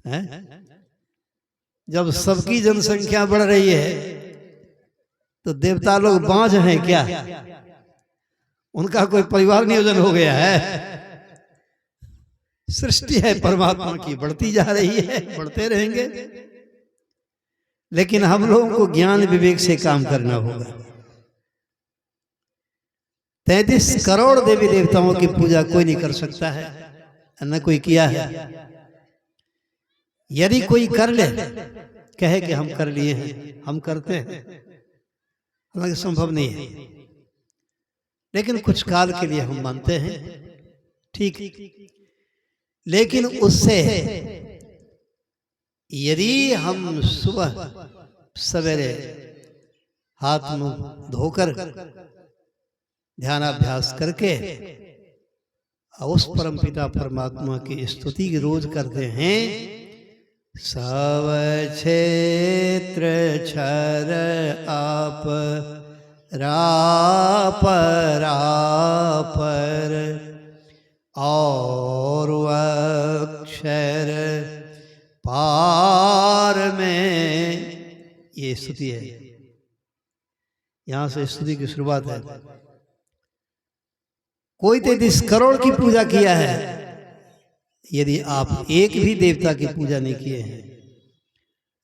है? जब सबकी जनसंख्या बढ़ रही है तो देवता लोग बांझ हैं क्या? उनका कोई परिवार नियोजन हो गया है? सृष्टि है परमात्मा की, बढ़ती जा रही है, बढ़ते रहेंगे। लेकिन हम लोगों को ज्ञान विवेक से काम करना होगा। 33 करोड़ देवी देवताओं की पूजा कोई नहीं कर सकता है, न कोई किया है। यदि कोई कर ले, कहे कि हम कर लिए हैं, हम करते हैं, हालांकि संभव नहीं है, लेकिन कुछ काल के लिए हम मानते हैं, ठीक। लेकिन उससे यदि हम सुबह सवेरे हाथ मुंह धोकर ध्यानाभ्यास करके उस परमपिता परमात्मा की स्तुति रोज करते हैं, सब क्षेत्र क्षर आप रापर और अक्षर पार में, ये स्तुति है। यहां से स्तुति की शुरुआत है। कोई 33 करोड़ की पूजा किया है, यदि आप एक भी देवता की पूजा नहीं किए हैं,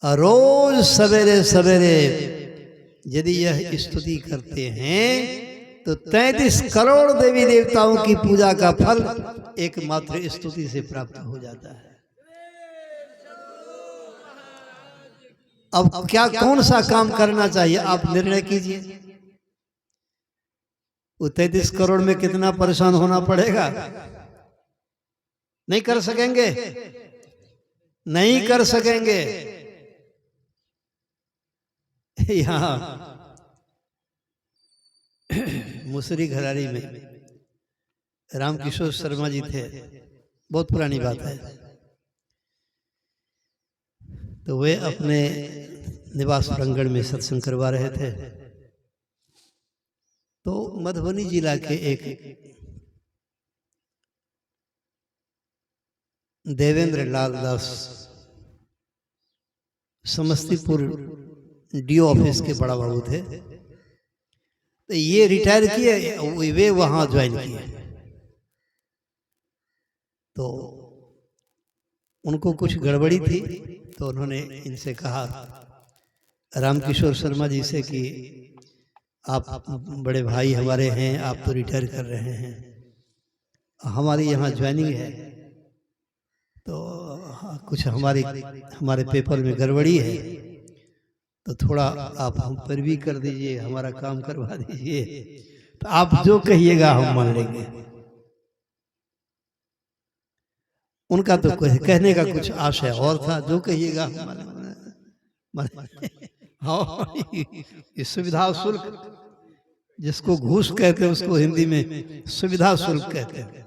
रोज सवेरे सवेरे यदि यह स्तुति करते हैं तो 33 करोड़ देवी देवताओं की पूजा का फल एकमात्र स्तुति से प्राप्त हो जाता है। अब क्या कौन सा काम करना चाहिए, आप निर्णय कीजिए। वो 33 करोड़ में कितना परेशान होना पड़ेगा? नहीं कर सकेंगे, नहीं कर सकेंगे। यहां मुसरी घरारी में रामकिशोर शर्मा जी थे, बहुत पुरानी बात है। तो वे अपने निवास प्रांगण में सत्संग करवा रहे थे। तो मधुबनी जिला के एक देवेंद्र लाल दास समस्तीपुर डीओ ऑफिस के बड़ा बाबू थे। तो ये रिटायर किए, वे वहां ज्वाइन किए। तो उनको कुछ गड़बड़ी थी, तो उन्होंने इनसे कहा, रामकिशोर शर्मा जी से, कि आप बड़े भाई हमारे हैं, आप तो रिटायर कर रहे हैं, हमारी यहाँ ज्वाइनिंग है, तो कुछ हमारे पेपर में गड़बड़ी है, तो थोड़ा आप हम पर भी कर दीजिए, हमारा काम करवा दीजिए। तो आप जो कहिएगा हम मान लेंगे। उनका तो कहने का कुछ आशय और था, जो कहिएगा हम हाँ, ये सुविधा शुल्क, जिसको घूस कहते हैं उसको हिंदी में सुविधा शुल्क कहते हैं।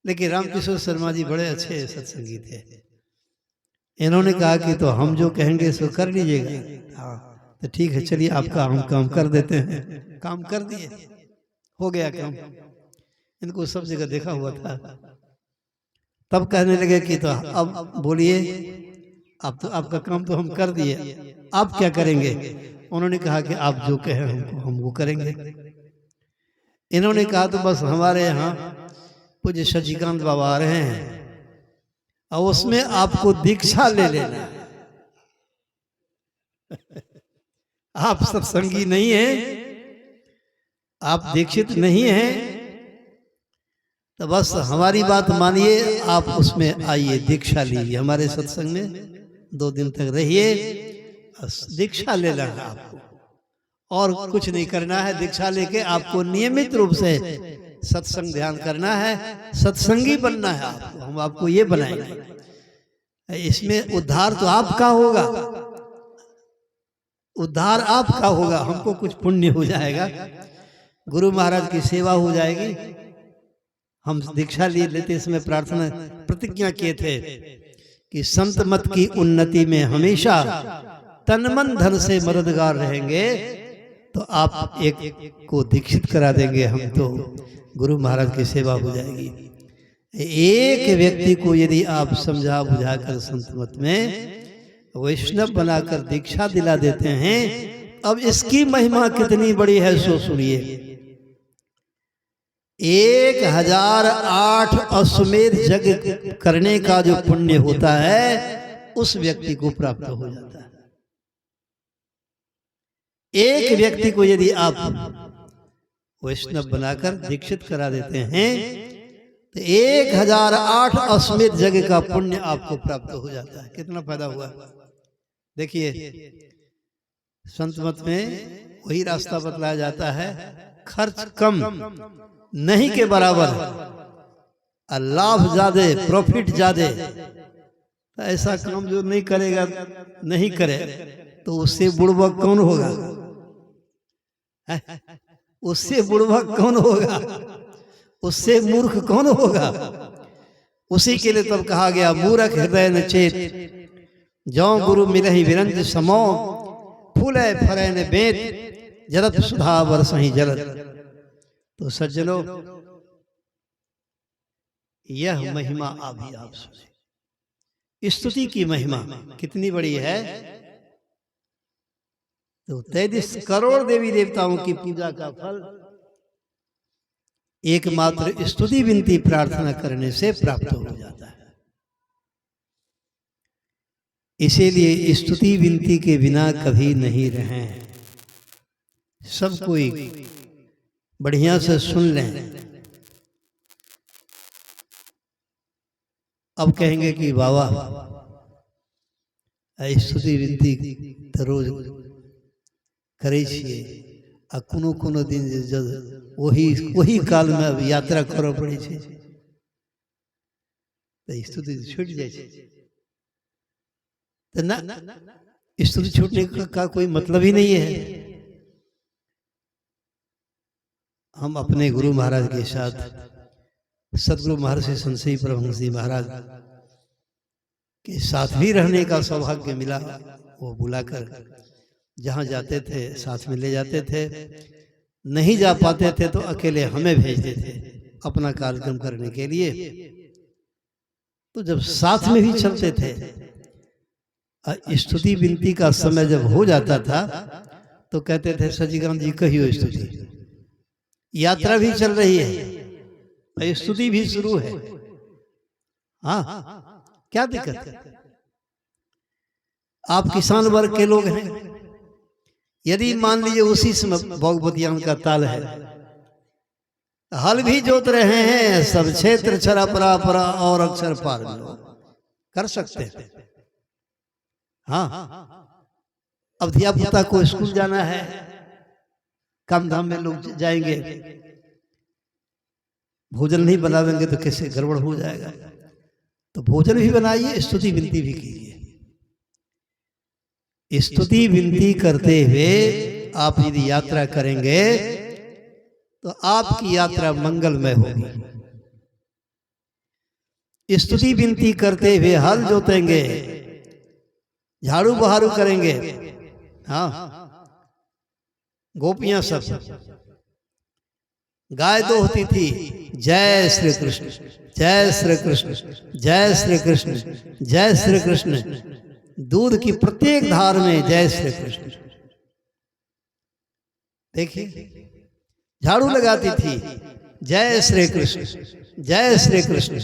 लेकिन रामकिशोर शर्मा जी बड़े अच्छे सत्संगी थे। इन्होंने कहा कि तो हम जो कहेंगे सो कर लीजिएगा। हाँ तो ठीक है, चलिए आपका हम काम कर देते हैं। काम कर दिए, हो गया काम। इनको सब जगह देखा हुआ था। तब कहने लगे कि तो अब बोलिए, अब तो आपका काम तो हम कर दिए, आप क्या करेंगे? उन्होंने कहा कि आप जो कहें हम वो करेंगे। इन्होंने कहा तो बस हमारे यहाँ पूज्य शशिकांत बाबा आ रहे हैं और उसमें आपको दीक्षा ले लेना। आप सत्संगी नहीं हैं, आप दीक्षित नहीं हैं, तो बस हमारी बात मानिए, आप उसमें आइए, दीक्षा लीजिए, हमारे सत्संग में 2 दिन तक रहिए, दीक्षा ले लेना आपको, और कुछ नहीं करना है। दीक्षा लेके आपको नियमित रूप से सत्संग ध्यान करना है, सत्संगी बनना है आपको, हम आपको ये बनाएंगे। इसमें उद्धार तो आपका होगा, उद्धार आपका होगा, हमको कुछ पुण्य हो जाएगा, गुरु महाराज की सेवा हो जाएगी। हम दीक्षा लेते समय प्रार्थना प्रतिज्ञा किए थे कि संत मत की उन्नति में हमेशा तन मन धन से मददगार रहेंगे, तो आप एक को दीक्षित करा देंगे, हम तो गुरु महाराज की सेवा हो जाएगी। एक व्यक्ति को यदि आप समझा बुझाकर संत मत में वैष्णव बनाकर दीक्षा दिला देते हैं, अब इसकी महिमा कितनी बड़ी है सो सुनिए। 1008 अश्वमेध यज्ञ करने का जो पुण्य होता है उस व्यक्ति को प्राप्त हो जाता है। एक व्यक्ति को यदि आप वैष्णव बनाकर दीक्षित करा देते हैं तो 1008 अश्वमेध यज्ञ का पुण्य आपको प्राप्त हो जाता है। कितना फायदा हुआ देखिए। संत मत में वही रास्ता बतलाया जाता है, खर्च कम नहीं के बराबर और लाभ ज्यादा, प्रॉफिट ज्यादा। तो ऐसा काम जो नहीं करेगा, नहीं करे तो उससे बुड़बक कौन होगा? उससे बुड़बक कौन होगा? उससे मूर्ख कौन होगा? उसी के लिए तब कहा गया, मूर्ख हृदय न चेत, जौ गुरु मिलहि विरंज समो, फूले फरे न बेत, जरत सुधा बरसहि जलत। तो सज्जनों, यह महिमा अभी आप सुने। स्तुति की महिमा कितनी बड़ी है। तो 33 करोड़ देवी देवताओं की पूजा का फल एकमात्र स्तुति विनती प्रार्थना करने से प्राप्त हो जाता है। इसीलिए स्तुति विनती के बिना कभी नहीं रहें। सब कोई बढ़िया से सुन लें। अब कहेंगे कि बाबा स्तुति विनती तो रोज करे छिए, आ कोनो कोनो दिन वही काल में अब यात्रा करऽ पड़े छे तो स्तुति छूट जाए छे। तो ना, स्तुति छूटने का कोई मतलब ही नहीं है। हम अपने गुरु महाराज के साथ, सदगुरु महर्षि संतसिंह परमहंस जी महाराज के साथ भी रहने का सौभाग्य मिला। वो बुलाकर जहाँ जाते थे साथ में ले जाते थे, नहीं जा पाते थे तो अकेले हमें भेजते थे अपना कार्यक्रम करने के लिए। तो जब साथ में भी चलते थे, स्तुति विनती का समय जब हो जाता था तो कहते थे, सच्चिदानंद जी कहियो स्तुति। यात्रा भी चल रही है, स्तुति भी शुरू है। हाँ, क्या दिक्कत है? आप किसान वर्ग के लोग हैं, यदि मान लीजिए उसी समय भगवतियान का ताल है, हल भी जोत रहे हैं, सब क्षेत्र छरा परा परा और अक्षर पार कर सकते हैं। हाँ, अब धिया पुता को स्कूल जाना है, काम धाम में लोग जाएंगे, भोजन नहीं बनावेंगे तो कैसे गड़बड़ हो जाएगा। तो भोजन भी बनाइए, स्तुति विनती भी कीजिए। स्तुति विनती करते हुए आप यदि यात्रा करेंगे तो आपकी यात्रा मंगलमय होगी। स्तुति विनती करते हुए हल जोतेंगे, झाड़ू बहारू करेंगे। हाँ, गोपियां सब गाय दोहती थी, जय श्री कृष्ण, जय श्री कृष्ण, जय श्री कृष्ण, जय श्री कृष्ण। दूध की प्रत्येक धार में जय श्री कृष्ण। देखिए, झाड़ू लगाती थी, जय श्री कृष्ण, जय श्री कृष्ण,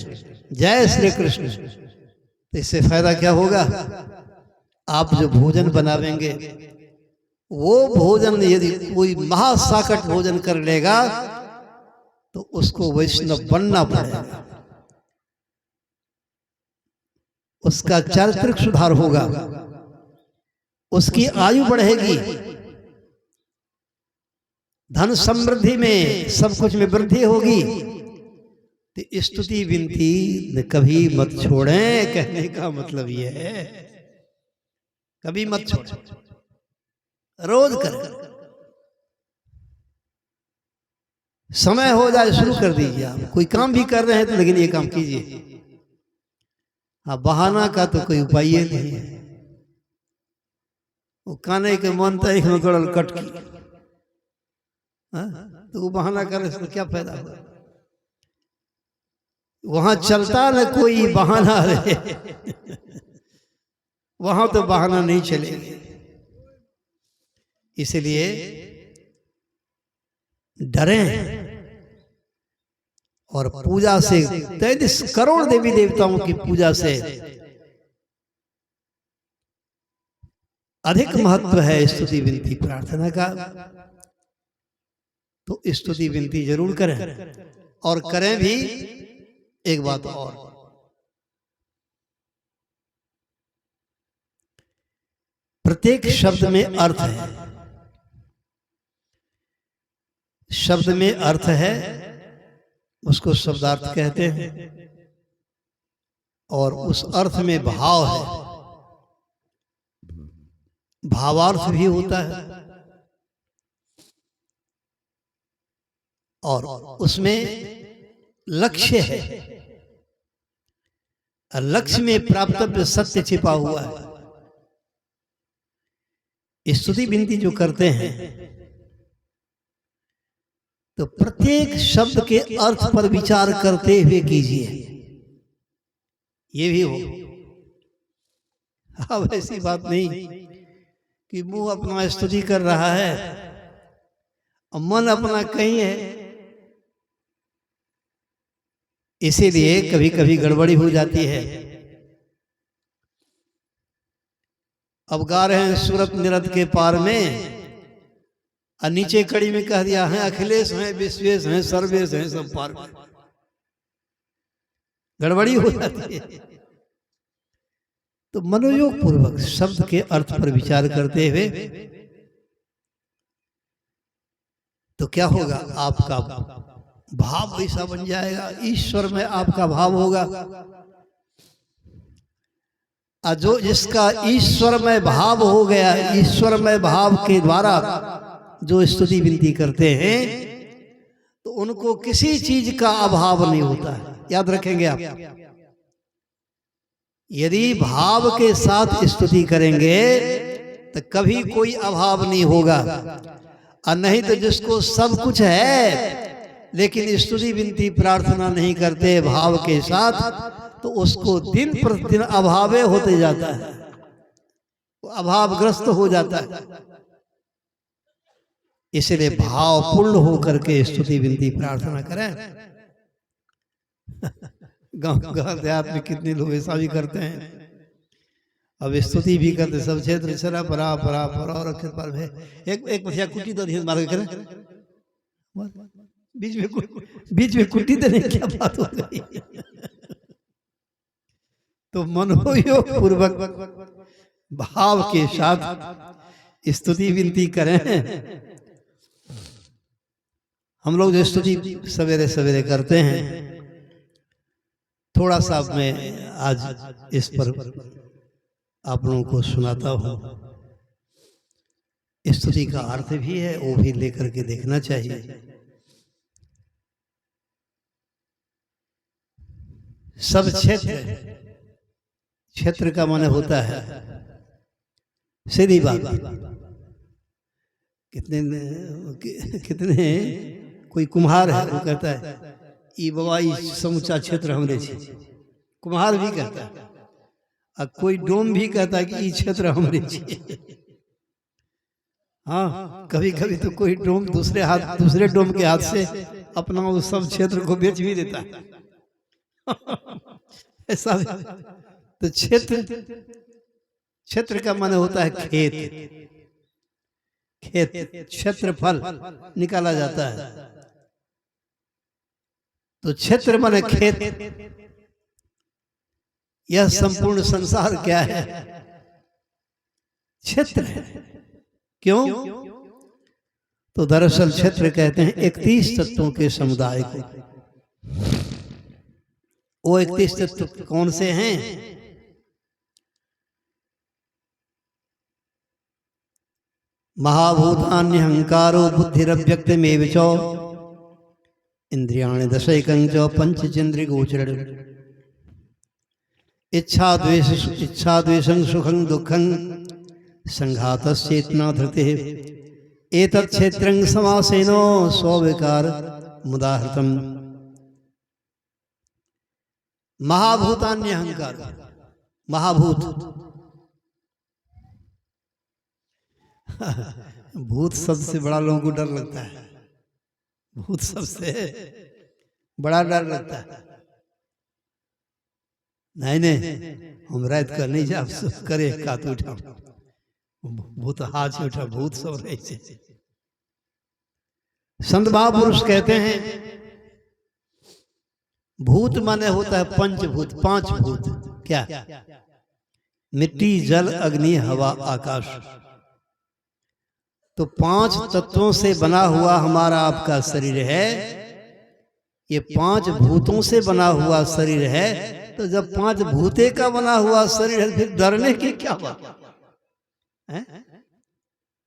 जय श्री कृष्ण। तो इससे फायदा क्या होगा? आप जो भोजन बनावेंगे, वो भोजन यदि कोई महासाकट भोजन कर लेगा तो उसको वैष्णव बनना पड़ेगा। उसका चारित्रिक सुधार होगा, उसकी आयु बढ़ेगी, धन समृद्धि में, सब कुछ में वृद्धि होगी। तो स्तुति विनती कभी मत छोड़ें, कहने का मतलब यह है, कभी मत छोड़ें, रोज करें। समय हो जाए शुरू कर दीजिए। आप कोई काम भी कर रहे हैं तो लेकिन ये काम कीजिए। हाँ, बहाना का तो कोई उपाय नहीं है। वो काने के मन तक में गड़ल कटकी, तो वो बहाना करने से तो क्या फायदा होगा? वहां चलता न कोई बहाना रहे, वहां तो बहाना नहीं चलेगा। इसलिए डरें और पूजा से 33 करोड़ देवी देवताओं की पूजा से अधिक महत्व है स्तुति विनती प्रार्थना का। तो स्तुति विनती जरूर करें और करें भी। एक बात और, प्रत्येक शब्द में अर्थ है। शब्द में अर्थ है, उसको शब्दार्थ कहते हैं, और उस अर्थ में भाव है, भावार्थ भी होता है, और उसमें लक्ष्य है। लक्ष्य में प्राप्तव्य सत्य छिपा हुआ है। स्तुति विनती जो करते हैं तो प्रत्येक शब्द के अर्थ पर विचार करते हुए कीजिए, ये भी हो। अब ऐसी बात नहीं कि मुंह अपना स्तुति कर रहा है और मन अपना कहीं है। इसीलिए कभी कभी गड़बड़ी हो जाती है। अब गा रहे हैं सूरत निरत के पार में, और नीचे कड़ी में कह दिया है अखिलेश हैं, विश्वेश हैं, सर्वेश हैं, सब पार में। गड़बड़ी हो जाती है। तो मनोयोग पूर्वक शब्द के अर्थ पर विचार करते हुए तो क्या होगा, आपका भाव ऐसा बन जाएगा, ईश्वर में आपका भाव होगा। जो जिसका ईश्वर में भाव हो गया, ईश्वर में भाव के द्वारा जो स्तुति विनती करते हैं तो उनको किसी चीज का अभाव नहीं होता है। याद रखेंगे आप, यदि भाव के साथ स्तुति करेंगे तो कभी कोई अभाव नहीं होगा। और नहीं तो जिसको सब कुछ है लेकिन स्तुति विनती प्रार्थना नहीं करते भाव के साथ, तो उसको दिन प्रतिदिन अभावे होते जाता है, वो अभावग्रस्त हो जाता है। इसलिए भाव पूर्ण होकर के स्तुति विनती प्रार्थना करें। गांव देहात में कितने लोग ऐसा भी करते हैं। अब स्तुति भी करते, सब क्षेत्र सरा परा परा परा और अक्षर पर है। एक पथिया कुटी तो नहीं मार के करें, बीच में कुटी देने क्या बात हो गई। तो मनोयोग पूर्वक भाव के साथ स्तुति विनती करें। हम लोग जो स्तुति सवेरे सवेरे करते हैं, थोड़ा सा मैं आज इस पर आप लोगों को सुनाता हूँ। स्तुति का अर्थ भी है, वो भी लेकर के देखना चाहिए। सब क्षेत्र का माने होता है सीधी बात। कितने कोई कुम्हार है, वो कहता है ई बाबा ई समूचा क्षेत्र हमरे छे, कुम्हार भी कहता है। और कोई डोम भी कहता है कि ई क्षेत्र हमरे छे। हाँ, कभी कभी तो कोई डोम दूसरे डोम के हाथ से अपना उस सब क्षेत्र को बेच भी देता है। ऐसा तो क्षेत्र का माने होता है खेत। क्षेत्रफल निकाला जाता है। तो क्षेत्र माने खेत। यह संपूर्ण संसार क्या है? क्षेत्र है। क्यों? तो दरअसल क्षेत्र कहते हैं 31 तत्वों के समुदाय को। वो 31 तत्व कौन से हैं? महाभूतान्य अहंकारो बुद्धिरव्यक्तमेव च इंद्रियाणि दशैकं च पंचचेन्द्रियगोचरम् इच्छा द्वेषं सुखं दुःखं संघातश्चेतना धृतिः एतत् क्षेत्रं समासेन स्वविकार मुदाहृतम्। महाभूतान्य अहंकार, महाभूत। भूत शब्द से बड़ा लोगों को डर लगता है, भूत शब्द से बड़ा डर लगता है। नहीं नहीं, हम रात का नहीं जा करे कात उठा, भूत हाथ उठा, भूत सब रहे। संत महापुरुष कहते हैं भूत माने होता है पंचभूत, पांच भूत। क्या? मिट्टी, जल, अग्नि, हवा, आकाश। तो पांच तत्वों से बना हुआ हमारा आपका शरीर है। ये पांच भूतों से बना हुआ शरीर है। तो जब पांच भूते का बना हुआ शरीर है, फिर डरने की क्या बात है?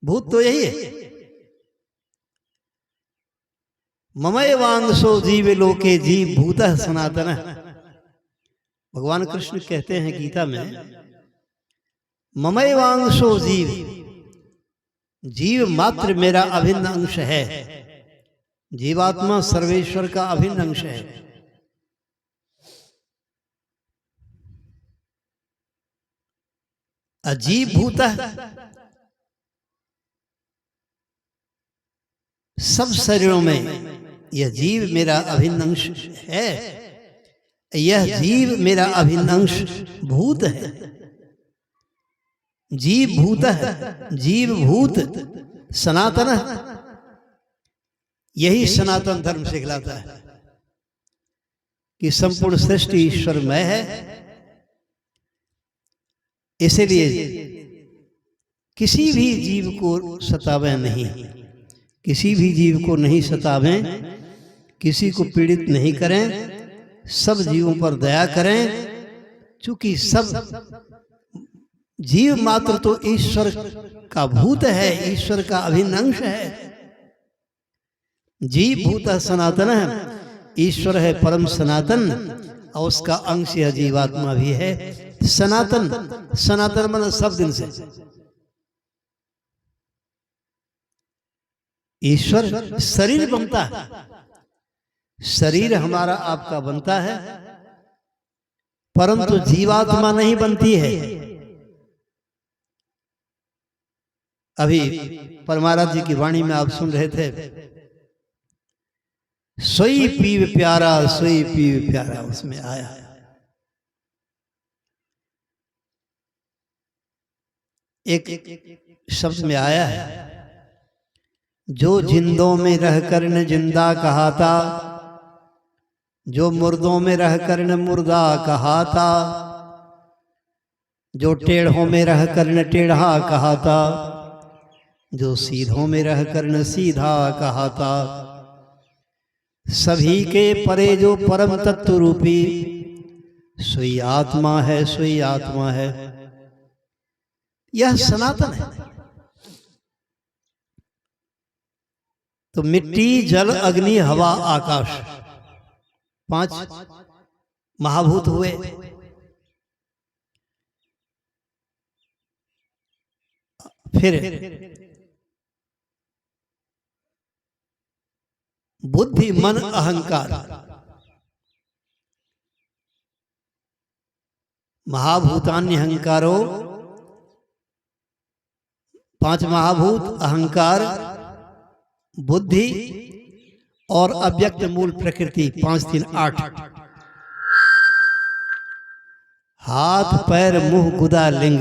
भूत तो यही है। ममैवांशो जीव लोके जीव भूतः सनातन। भगवान कृष्ण कहते हैं गीता में, ममैवांशो जीव, जीव मात्र मेरा अभिन्न अंश है। जीवात्मा सर्वेश्वर का अभिन्न अंश है। अजीव भूतः, सब शरीरों में यह जीव मेरा अभिन्न अंश है। यह जीव मेरा अभिन्न अंश भूत है। जीव भूत है, जीव भूत सनातन। यही सनातन धर्म सिखलाता है कि संपूर्ण सृष्टि ईश्वरमय है। इसलिए किसी भी जीव को सतावें नहीं, किसी भी जीव को नहीं सतावें, किसी को पीड़ित नहीं करें, सब जीवों पर दया करें। चूंकि सब जीव मात्र तो ईश्वर का भूत है, ईश्वर का अभिन्न अंश है। जीव भूत सनातन है, ईश्वर है परम सनातन, और उसका अंश यह जीवात्मा भी है सनातन। सनातन मतलब सब दिन से। ईश्वर शरीर बनता है, शरीर हमारा आपका बनता है, परंतु जीवात्मा नहीं बनती है। अभी परमाराज जी की वाणी में आप सुन रहे थे, सोई पीव प्यारा, सोई पीव प्यारा, उसमें आया एक शब्द में आया है, जो जिंदों में रहकर न जिंदा कहाता, जो मुर्दों में रहकर न मुर्दा कहाता, जो टेढ़ों में रहकर न टेढ़ा कहाता, जो सीधों में रहकर न सीधा कहाता, सभी के परे जो परम तत्व रूपी सोई आत्मा है, सोई आत्मा है। यह सनातन है। तो मिट्टी, जल, अग्नि, हवा, आकाश, पांच महाभूत हुए। फिर बुद्धि, मन, अहंकार। महाभूतान्य अहंकारो, पांच महाभूत, अहंकार, बुद्धि और अव्यक्त मूल प्रकृति, 5 3 8। हाथ, पैर, मुंह, गुदा, लिंग,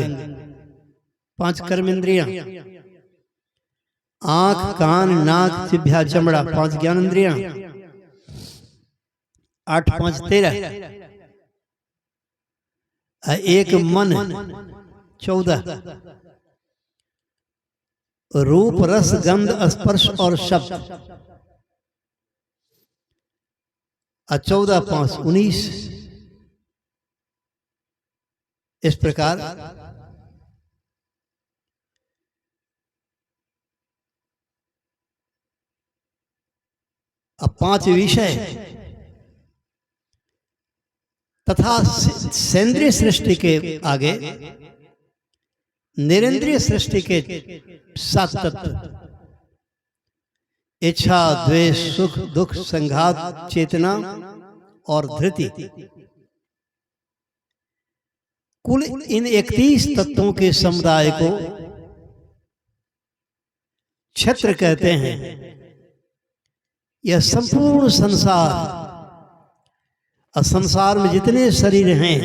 5 कर्मेंद्रियां। आंख, कान, नाक, जिह्वा, चमड़ा, 5 ज्ञानेंद्रियां। 8 5 13। एक मन, 14। रूप, रस, गंध, स्पर्श और शब्द, 14 5 19। इस प्रकार अब 5 विषय तथा सेंद्रिय सृष्टि के आगे निरेंद्रिय सृष्टि के 7 तत्व, इच्छा, द्वेष, सुख, दुख, संघात, चेतना और धृति। कुल इन 31 तत्वों के समुदाय को क्षेत्र कहते हैं। यह संपूर्ण संसार और संसार में जितने शरीर हैं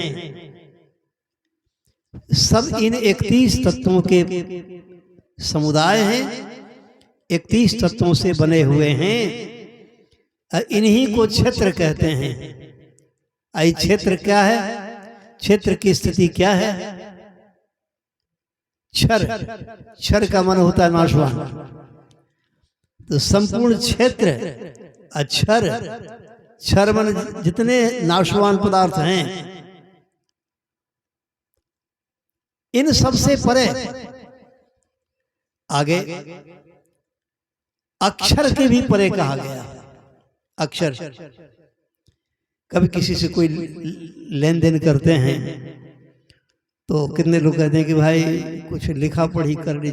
सब इन 31 तत्वों के समुदाय हैं, 31 तत्वों से बने हुए हैं और इन्हीं को क्षेत्र कहते हैं। आई क्षेत्र क्या है? क्षेत्र की स्थिति क्या है? क्षर, क्षर का मन होता है नाशवान। तो संपूर्ण क्षेत्र अक्षर, क्षर मन जितने नाशवान पदार्थ हैं, इन सबसे परे आगे अक्षर के भी परे कहा गया। अक्षर, कभी किसी से कोई लेन देन करते हैं तो कितने लोग कहते हैं कि भाई कुछ लिखा पढ़ी कर ली